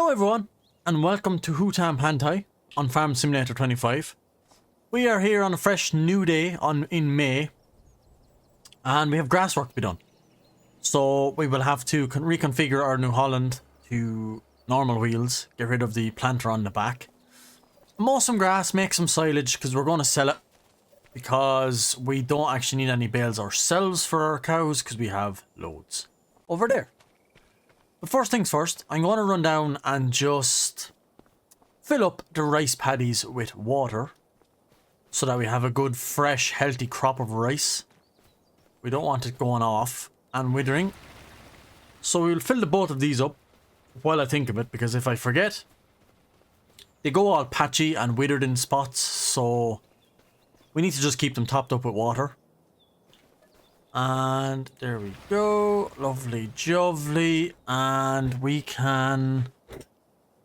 Hello everyone, and welcome to Hutan Pantai on Farm Simulator 25. We are here on a fresh new day in May, and we have grass work to be done. So we will have to reconfigure our New Holland to normal wheels, get rid of the planter on the back, mow some grass, make some silage, because we're going to sell it, because we don't actually need any bales ourselves for our cows, because we have loads over there. But first things first, I'm going to run down and just fill up the rice paddies with water so that we have a good, fresh, healthy crop of rice. We don't want it going off and withering. So we'll fill the both of these up while I think of it, because if I forget, they go all patchy and withered in spots, so we need to just keep them topped up with water. And there we go, lovely jovely, and we can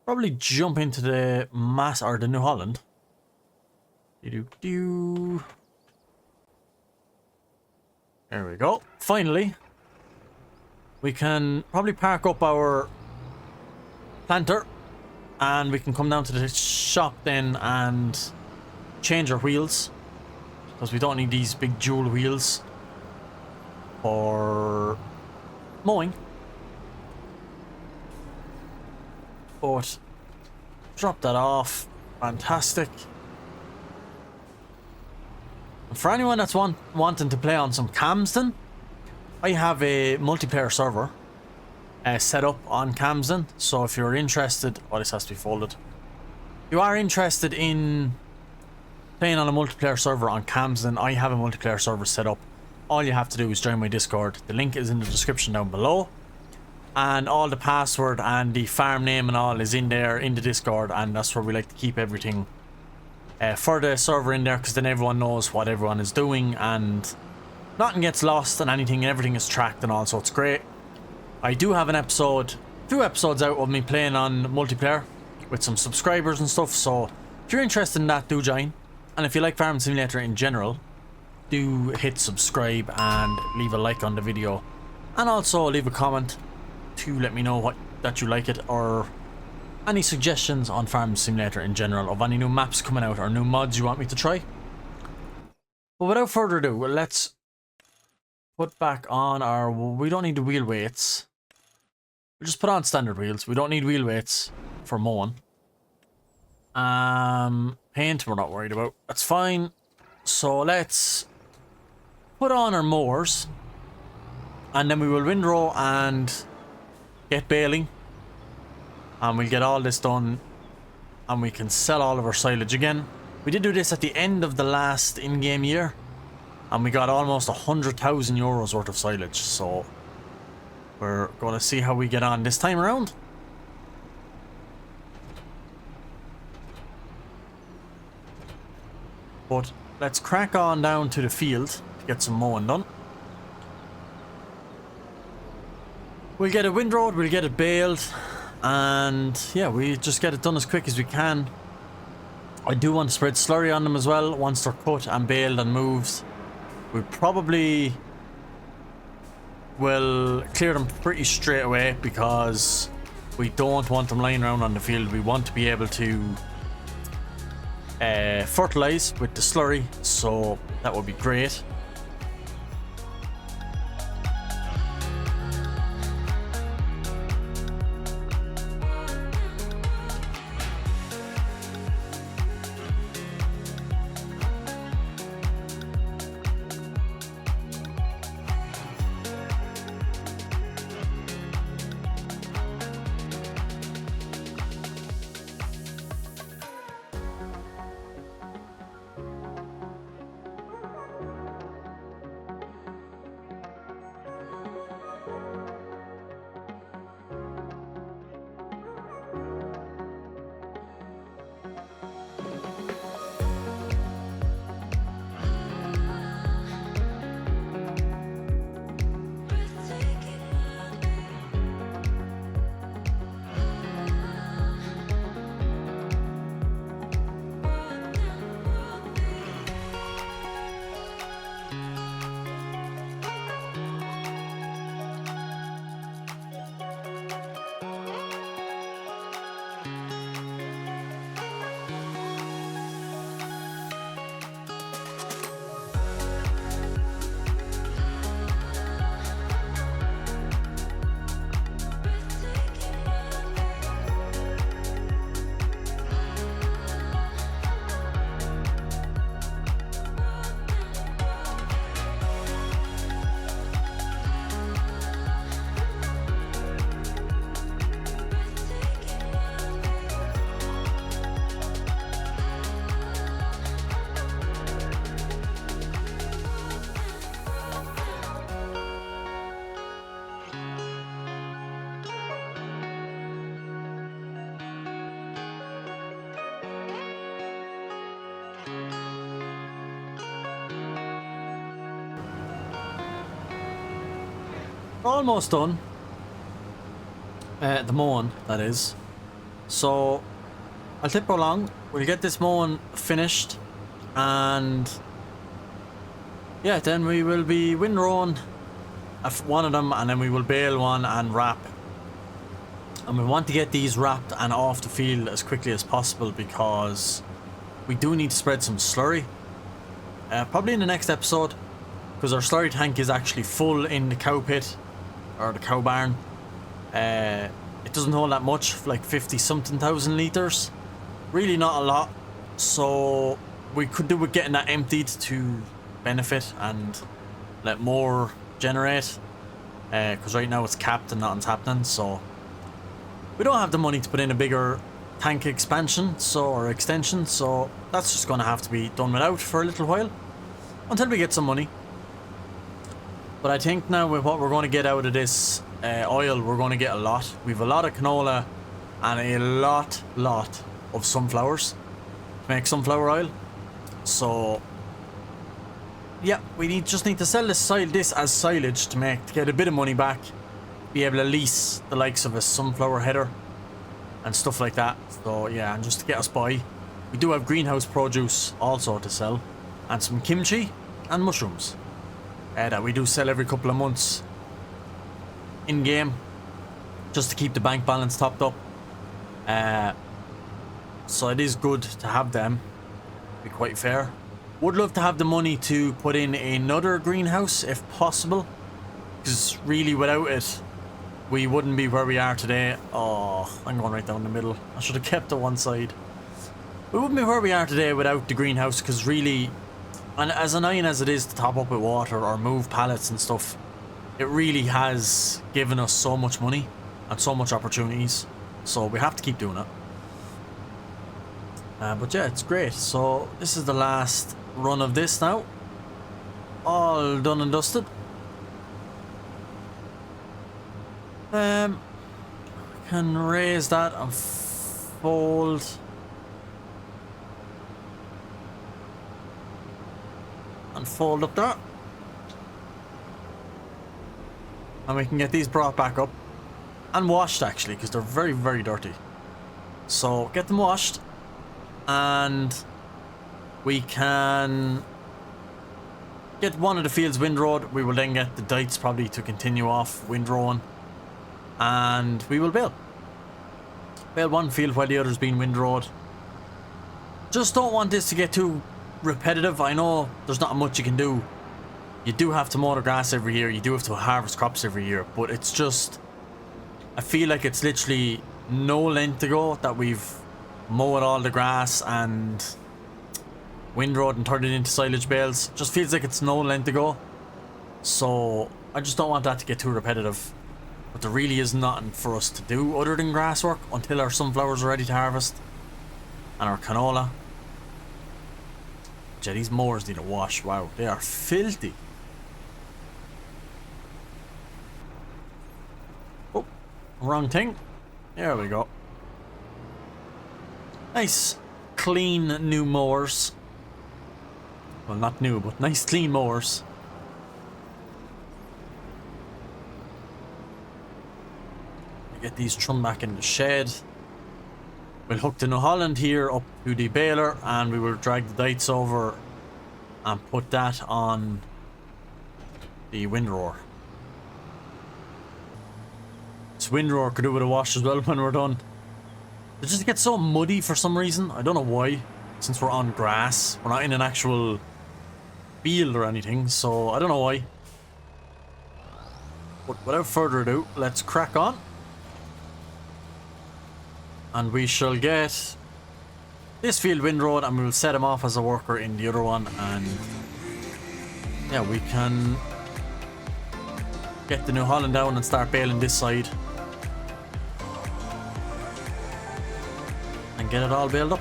probably jump into the the New Holland. There we go. Finally, we can probably park up our planter, and we can come down to the shop then and change our wheels, because we don't need these big dual wheels for mowing. But drop that off. Fantastic. And for anyone that's wanting to play on some Camsden, I have a multiplayer server set up on Camsden. So if you're interested, this has to be folded. You are interested in playing on a multiplayer server on Camsden, I have a multiplayer server set up. All you have to do is join my Discord. The link is in the description down below. And all the password and the farm name and all is in there in the Discord. And that's where we like to keep everything for the server in there, because then everyone knows what everyone is doing and nothing gets lost and anything. Everything is tracked and all, so it's great. I do have a few episodes out of me playing on multiplayer with some subscribers and stuff. So if you're interested in that, do join. And if you like Farm Simulator in general, do hit subscribe and leave a like on the video, and also leave a comment to let me know that you like it, or any suggestions on Farm Simulator in general of any new maps coming out or new mods you want me to try. But without further ado, let's put back on our... we don't need the wheel weights. We'll just put on standard wheels. We don't need wheel weights for mowing. Paint we're not worried about. That's fine. So let's put on our mowers, and then we will windrow and get baling, and we'll get all this done, and we can sell all of our silage again. We did do this at the end of the last in-game year, and we got almost 100,000 euros worth of silage, so we're going to see how we get on this time around. But let's crack on down to the field to get some mowing done. We'll get it windrowed, we'll get it baled, and yeah, we just get it done as quick as we can. I do want to spread slurry on them as well once they're cut and baled and moved. We probably will clear them pretty straight away, because we don't want them lying around on the field. We want to be able to fertilize with the slurry, so that would be great. We're almost done. The mowing, that is. So I'll tip along. We'll get this mowing finished, and yeah, then we will be windrowing one of them, and then we will bale one and wrap. And we want to get these wrapped and off the field as quickly as possible because we do need to spread some slurry. Probably in the next episode, because our slurry tank is actually full in the cow pit or the cow barn. It doesn't hold that much, like 50 something thousand litres. Really not a lot. So we could do with getting that emptied to benefit and let more generate. Because right now it's capped and nothing's happening. So we don't have the money to put in a bigger tank expansion or extension. So that's just going to have to be done without for a little while. Until we get some money. But I think now with what we're going to get out of this oil, we're going to get a lot. We have a lot of canola and a lot of sunflowers to make sunflower oil. So yeah, we just need to sell this as silage to get a bit of money back, be able to lease the likes of a sunflower header and stuff like that. So yeah, and just to get us by. We do have greenhouse produce also to sell, and some kimchi and mushrooms that we do sell every couple of months in game, just to keep the bank balance topped up. So it is good to have them, to be quite fair. Would love to have the money to put in another greenhouse if possible, because really without it we wouldn't be where we are today. Oh, I'm going right down the middle. I should have kept to one side. We wouldn't be where we are today without the greenhouse, because really, and as annoying as it is to top up with water or move pallets and stuff, it really has given us so much money and so much opportunities. So we have to keep doing it. But yeah, it's great. So this is the last run of this now. All done and dusted. Can raise that and fold. And fold up that. And we can get these brought back up. And washed actually, because they're very dirty. So get them washed. And we can get one of the fields windrowed. We will then get the dites probably to continue off windrowing. And we will bale. Bale one field while the other's being windrowed. Just don't want this to get too repetitive. I know there's not much you can do. You do have to mow the grass every year. You do have to harvest crops every year. But it's just, I feel like it's literally no length ago that we've mowed all the grass and windrowed and turned it into silage bales. Just feels like it's no length ago. So I just don't want that to get too repetitive. But there really is nothing for us to do other than grass work until our sunflowers are ready to harvest. And our canola. Yeah, these mowers need a wash. Wow, they are filthy. Oh, wrong thing. There we go. Nice, clean new mowers. Well, not new, but nice clean mowers. Get these thrown back in the shed. We'll hook the New Holland here up to the baler, and we will drag the dites over and put that on the windrower. This windrower could do with a wash as well when we're done. It just gets so muddy for some reason. I don't know why. Since we're on grass, we're not in an actual field or anything, so I don't know why. But without further ado, let's crack on. And we shall get this field windrowed, and we will set him off as a worker in the other one, and yeah, we can get the New Holland down and start baling this side and get it all baled up.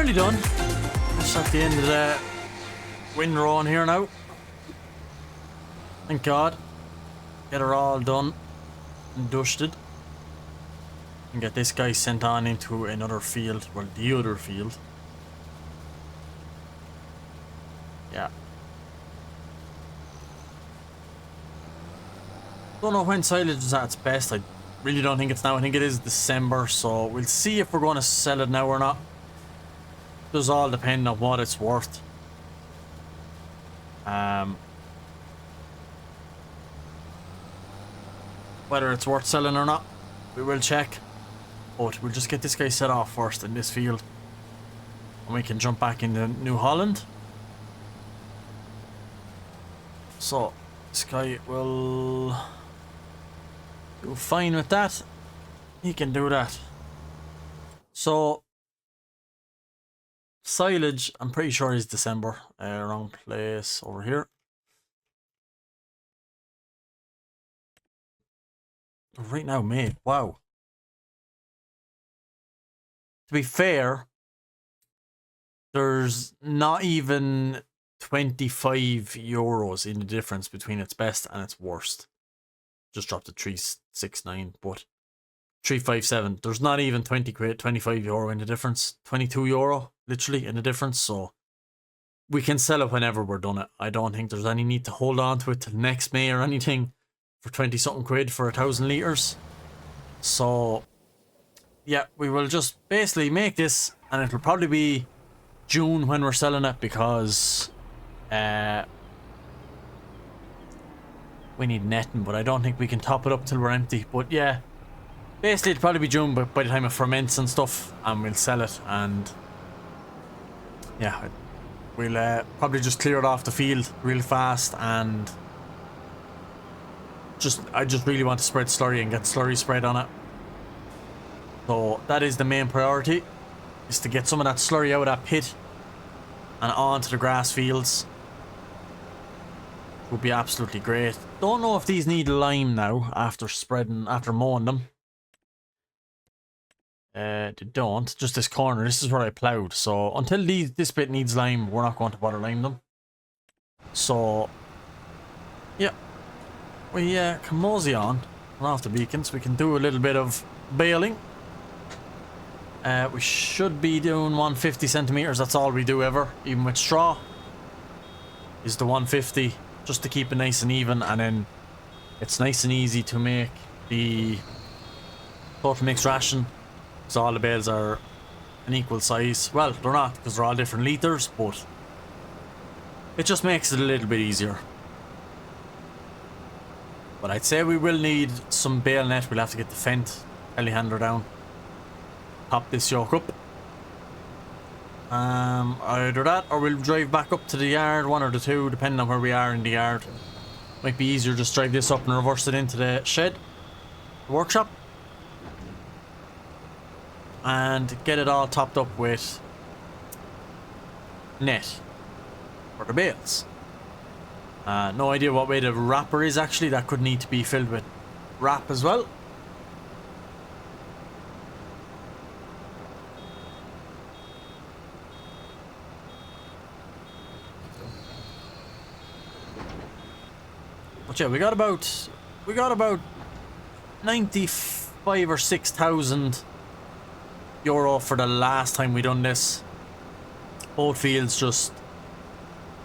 nearly done. Just at the end of the windrow on here now. Thank God. Get her all done and dusted. And get this guy sent on into another field. Well, the other field. Yeah. Don't know when silage is at its best. I really don't think it's now. I think it is December. So we'll see if we're going to sell it now or not. It does all depend on what it's worth. Whether it's worth selling or not, we will check. But we'll just get this guy set off first in this field. And we can jump back into New Holland. So, this guy will do fine with that. He can do that. So, silage, I'm pretty sure is December. Wrong place over here. Right now, May. Wow. To be fair, there's not even 25 euros in the difference between its best and its worst. Just dropped to 369, but 357. There's not even 20 quid, 25 euro in the difference. 22 euro, literally, in the difference. So we can sell it whenever we're done it. I don't think there's any need to hold on to it till next May or anything for 20 something quid for 1,000 litres. So yeah, we will just basically make this, and it'll probably be June when we're selling it, because we need netting, but I don't think we can top it up till we're empty. But yeah, basically it'll probably be June, but by the time it ferments and stuff, and we'll sell it. And yeah, we'll probably just clear it off the field real fast, and I just really want to spread slurry and get slurry spread on it. So that is the main priority, is to get some of that slurry out of that pit and onto the grass fields. Would be absolutely great. Don't know if these need lime now after mowing them. They don't. Just this corner. This is where I ploughed. So until this bit needs lime, we're not going to bother lime them. So yeah, we can mosey on. We're off the beacons. We can do a little bit of baling. We should be doing 150 centimeters. That's all we do ever, even with straw, is the 150, just to keep it nice and even, and then it's nice and easy to make the total mixed ration, so all the bales are an equal size. Well, they're not, because they're all different litres, but it just makes it a little bit easier. But I'd say we will need some bale net. We'll have to get the Fendt telehandler down, pop this yoke up. Either that, or we'll drive back up to the yard, one or the two, depending on where we are in the yard. Might be easier just drive this up and reverse it into the shed, the workshop, and get it all topped up with net for the bales. No idea what way the wrapper is actually. That could need to be filled with wrap as well. But yeah, we got about 95 or 6,000 euro for the last time we done this. Both fields, just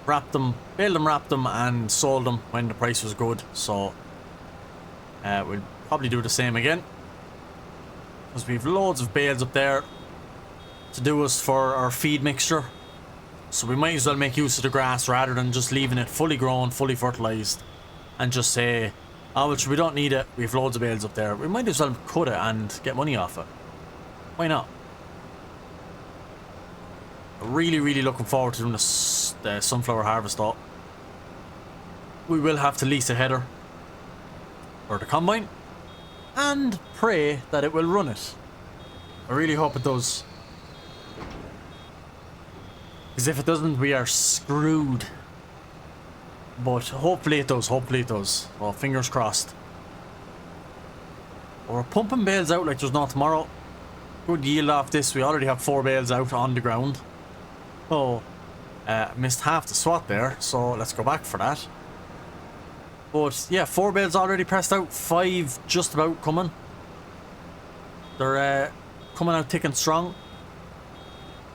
wrapped them, baled them, wrapped them, and sold them when the price was good. So we'll probably do the same again, because we've loads of bales up there to do us for our feed mixture. So we might as well make use of the grass rather than just leaving it fully grown, fully fertilized, and just say, oh, well, we don't need it, we've loads of bales up there. We might as well cut it and get money off it. Why not? Really, really looking forward to doing the sunflower harvest though. We will have to lease a header for the combine and pray that it will run it. I really hope it does, because if it doesn't, we are screwed. But hopefully it does, hopefully it does. Well, fingers crossed. We're pumping bales out like there's no tomorrow. good yield off this. We already have 4 bales out on the ground. Oh, missed half the swat there, so let's go back for that. But yeah, 4 bales already pressed out, 5 just about coming. They're coming out thick and strong.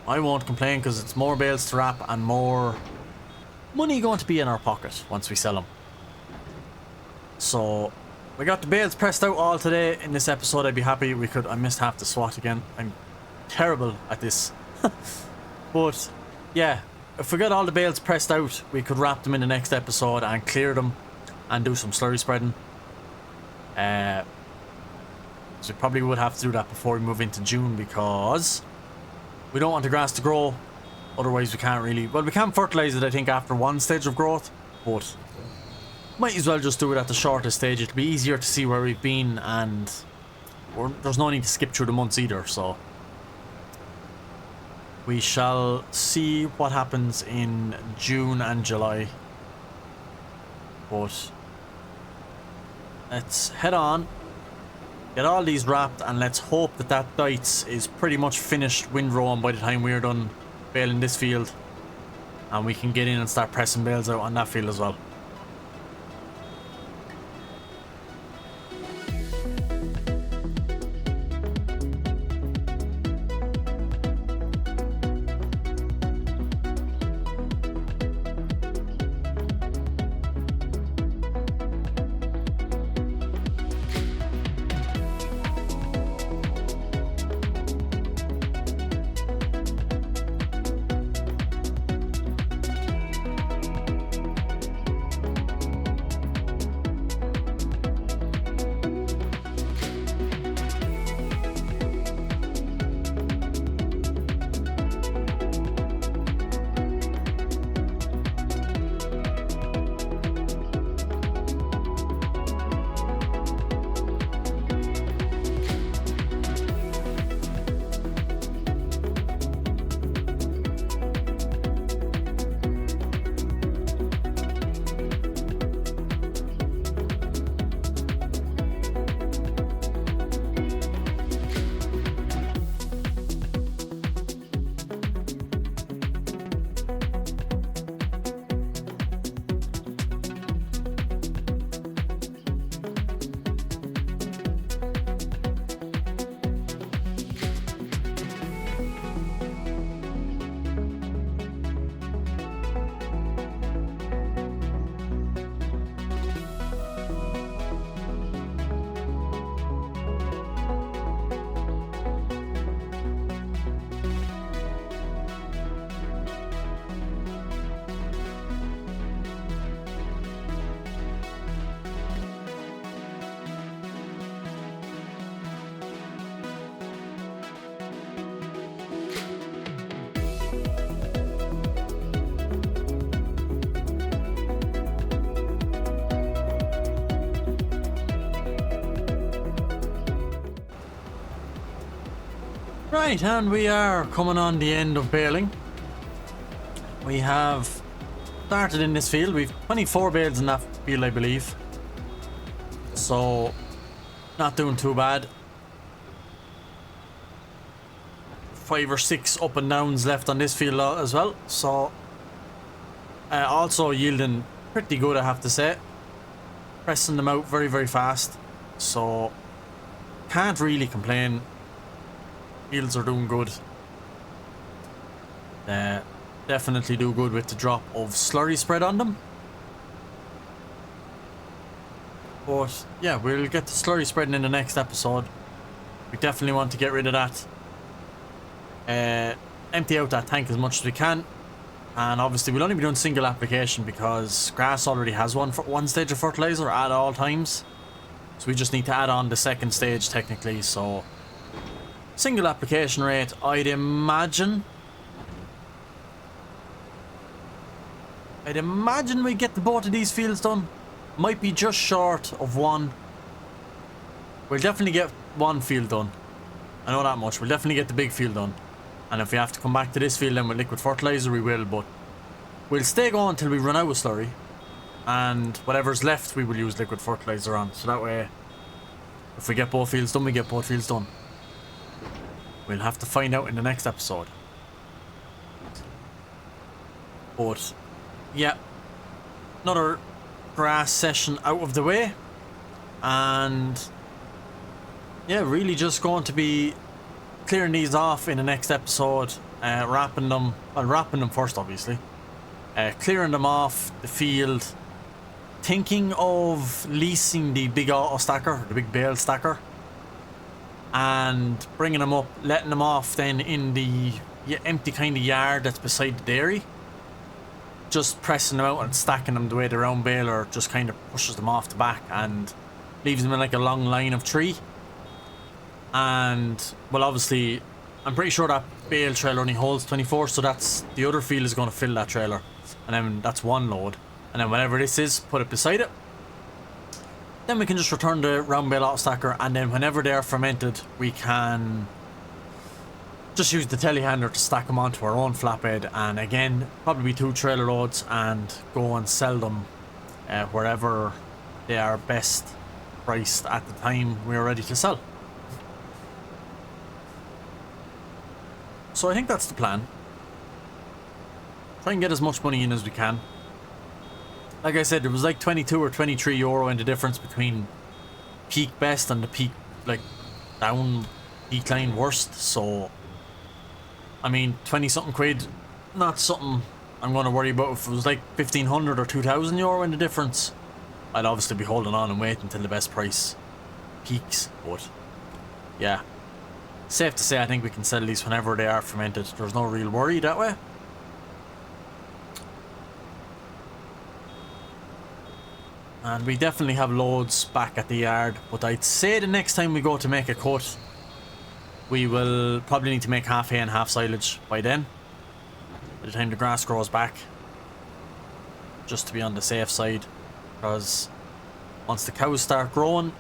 I won't complain because it's more bales to wrap and more money going to be in our pocket once we sell them. So we got the bales pressed out all today. In this episode I'd be happy we could. I missed half the SWAT again. I'm terrible at this. But yeah, if we got all the bales pressed out, we could wrap them in the next episode and clear them and do some slurry spreading. So we probably would have to do that before we move into June, because we don't want the grass to grow. Otherwise we can't really, well, we can fertilize it I think after 1 stage of growth, but might as well just do it at the shortest stage. It'll be easier to see where we've been, and there's no need to skip through the months either. So we shall see what happens in June and July. But let's head on, get all these wrapped, and let's hope that that Dites is pretty much finished windrowing by the time we're done baling this field, and we can get in and start pressing bales out on that field as well. Right, and we are coming on the end of baling. We have started in this field. We've 24 bales in that field, I believe. So, not doing too bad. 5 or 6 up and downs left on this field as well. So, also yielding pretty good, I have to say. Pressing them out very, very fast. So, can't really complain. Fields are doing good. Definitely do good with the drop of slurry spread on them. But yeah, we'll get the slurry spreading in the next episode. We definitely want to get rid of that. Empty out that tank as much as we can. And obviously we'll only be doing single application because grass already has one stage of fertilizer at all times. So we just need to add on the second stage technically. So single application rate, I'd imagine we get the both of these fields done. Might be just short of one. We'll definitely get one field done. I know that much. We'll definitely get the big field done. And if we have to come back to this field then with liquid fertilizer, we will. But we'll stay going until we run out of slurry. And whatever's left, we will use liquid fertilizer on. So that way, if we get both fields done, we get both fields done. We'll have to find out in the next episode. But yeah, another grass session out of the way, and yeah, really just going to be clearing these off in the next episode, wrapping them first obviously, clearing them off the field, thinking of leasing the big auto stacker, the big bale stacker, and bringing them up, letting them off then in the empty kind of yard that's beside the dairy. Just pressing them out and stacking them the way the round baler just kind of pushes them off the back and leaves them in like a long line of 3. And well, obviously I'm pretty sure that bale trailer only holds 24, so that's the other field is going to fill that trailer, and then that's one load, and then whatever this is, put it beside it. Then we can just return the round bale auto stacker, and then whenever they are fermented we can just use the telehandler to stack them onto our own flatbed, and again probably 2 trailer loads, and go and sell them wherever they are best priced at the time we're ready to sell. So I think that's the plan. Try and get as much money in as we can. Like I said, it was like 22 or 23 euro in the difference between peak best and the peak, like, down decline worst. So I mean, 20 something quid, not something I'm going to worry about. If it was like 1500 or 2000 euro in the difference, I'd obviously be holding on and waiting until the best price peaks. But yeah, safe to say I think we can sell these whenever they are fermented. There's no real worry that way. And we definitely have loads back at the yard, but I'd say the next time we go to make a cut, we will probably need to make half hay and half silage by then, by the time the grass grows back, just to be on the safe side. Because once the cows start growing,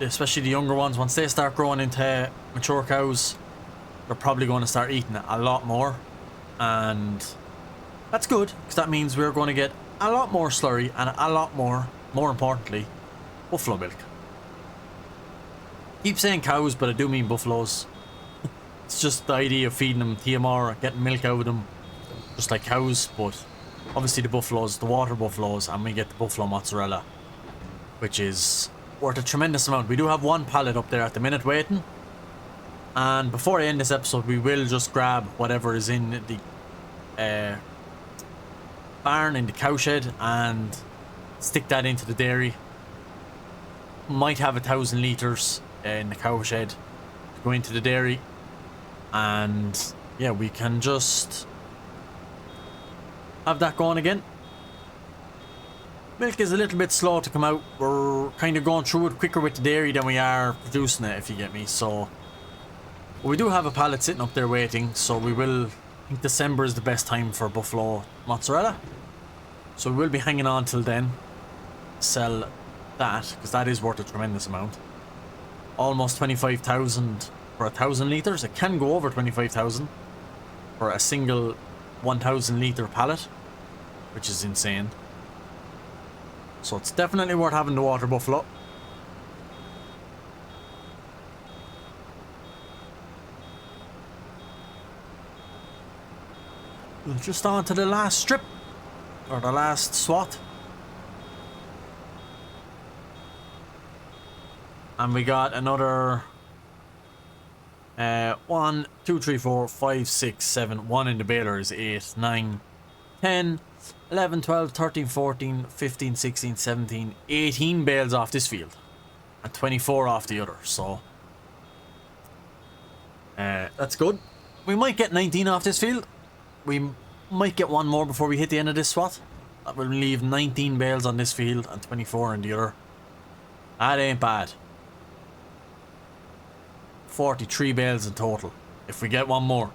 especially the younger ones, once they start growing into mature cows, they're probably going to start eating a lot more, and that's good, because that means we're going to get a lot more slurry and a lot more importantly, buffalo milk. Keep saying cows, but I do mean buffaloes. It's just the idea of feeding them TMR, getting milk out of them, just like cows. But obviously the buffaloes, the water buffaloes, and we get the buffalo mozzarella, which is worth a tremendous amount. We do have 1 pallet up there at the minute waiting, and before I end this episode we will just grab whatever is in the barn, in the cow shed, and stick that into the dairy. Might have 1,000 litres in the cow shed to go into the dairy, and yeah, we can just have that going again. Milk is a little bit slow to come out. We're kind of going through it quicker with the dairy than we are producing it, if you get me. So we do have a pallet sitting up there waiting, so we will, I think December is the best time for buffalo mozzarella, so we will be hanging on till then, sell that, because that is worth a tremendous amount. Almost 25,000 for 1,000 litres. It can go over 25,000 for a single 1,000 litre pallet, which is insane. So it's definitely worth having the water buffalo. We're just on to the last strip, or the last swat. And we got another 1, 2, 3, 4, 5, 6, 7. 1 in the baler is 8, 9, 10, 11, 12, 13, 14, 15, 16, 17, 18 bales off this field, and 24 off the other. So that's good. We might get 19 off this field. We might get 1 more before we hit the end of this swat. That will leave 19 bales on this field and 24 in the other. That ain't bad. 43 bales in total. If we get 1 more,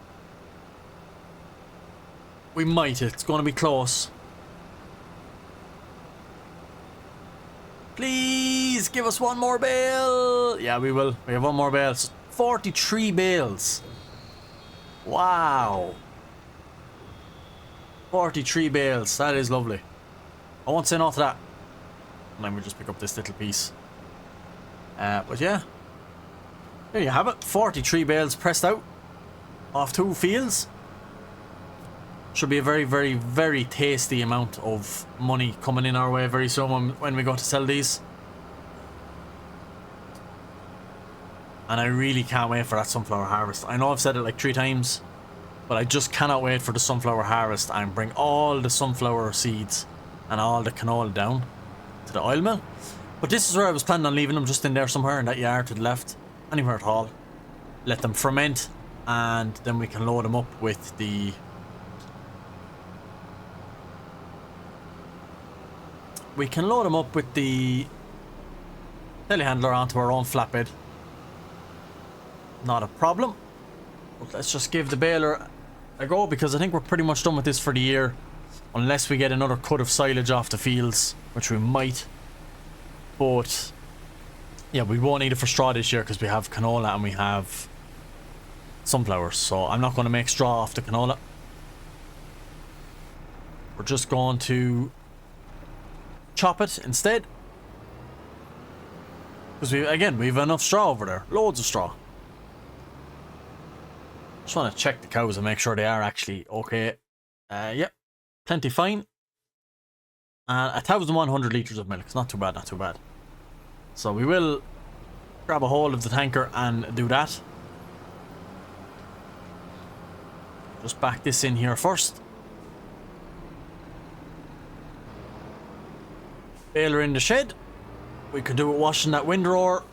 we might. It's going to be close. Please give us 1 more bale. Yeah, we will. We have 1 more bale. 43 bales. Wow. 43 bales. That is lovely. I won't say no to that. And then we'll just pick up this little piece. But yeah, there you have it. 43 bales pressed out. off 2 fields. Should be a very, very, very tasty amount of money coming in our way very soon when we go to sell these. And I really can't wait for that sunflower harvest. I know I've said it like 3 times, but I just cannot wait for the sunflower harvest and bring all the sunflower seeds and all the canola down to the oil mill. But this is where I was planning on leaving them, just in there somewhere in that yard to the left. Anywhere at all. Let them ferment, and then we can load them up with the... We can load them up with the telehandler onto our own flatbed. Not a problem. But let's just give the baler a go, because I think we're pretty much done with this for the year. Unless we get another cut of silage off the fields, which we might. But yeah, we won't need it for straw this year because we have canola and we have sunflowers. So I'm not going to make straw off the canola. We're just going to chop it instead. Because we have enough straw over there. Loads of straw. Just want to check the cows and make sure they are actually okay. Yep. Plenty fine. 1,100 litres of milk. It's not too bad, not too bad. So we will grab a hold of the tanker and do that. Just back this in here first. Baler in the shed. We could do it washing that windrower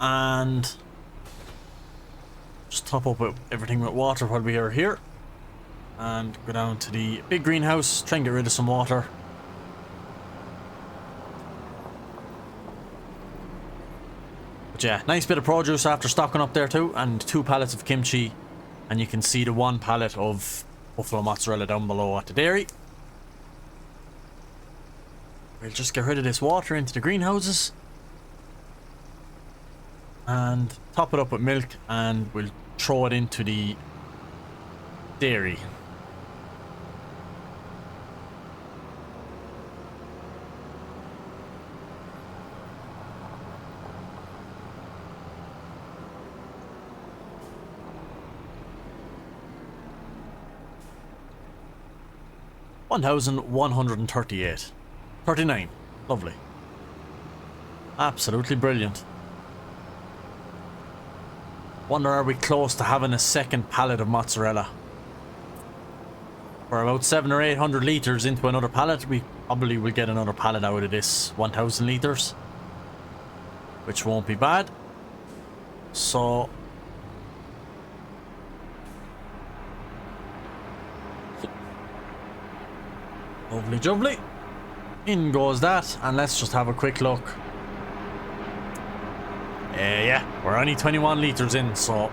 and just top up everything with water while we are here. And go down to the big greenhouse, try and get rid of some water. But yeah, nice bit of produce after stocking up there too, and 2 pallets of kimchi, and you can see the 1 pallet of buffalo mozzarella down below at the dairy. We'll just get rid of this water into the greenhouses and top it up with milk, and we'll throw it into the dairy. $1,138. 39. Lovely. Absolutely brilliant. Wonder, are we close to having a second pallet of mozzarella? We're about 700 or 800 litres into another pallet. We probably will get another pallet out of this 1,000 litres, which won't be bad. So lovely jubbly. In goes that, and let's just have a quick look. Yeah, we're only 21 litres in, so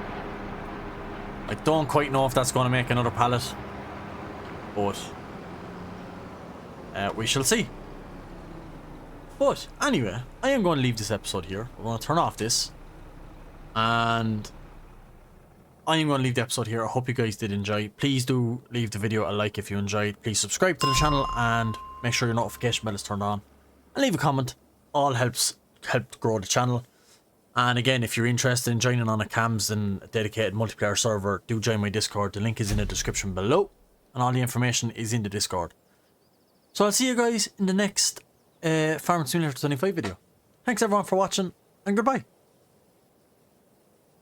I don't quite know if that's going to make another pallet, but we shall see. But anyway, I am going to leave this episode here. I'm going to turn off this, and I am going to leave the episode here. I hope you guys did enjoy. Please do leave the video a like if you enjoyed. Please subscribe to the channel and make sure your notification bell is turned on. And leave a comment. All help grow the channel. And again, if you're interested in joining on a Camsden dedicated multiplayer server, do join my Discord. The link is in the description below, and all the information is in the Discord. So I'll see you guys in the next Farming Simulator 25 video. Thanks everyone for watching, and goodbye.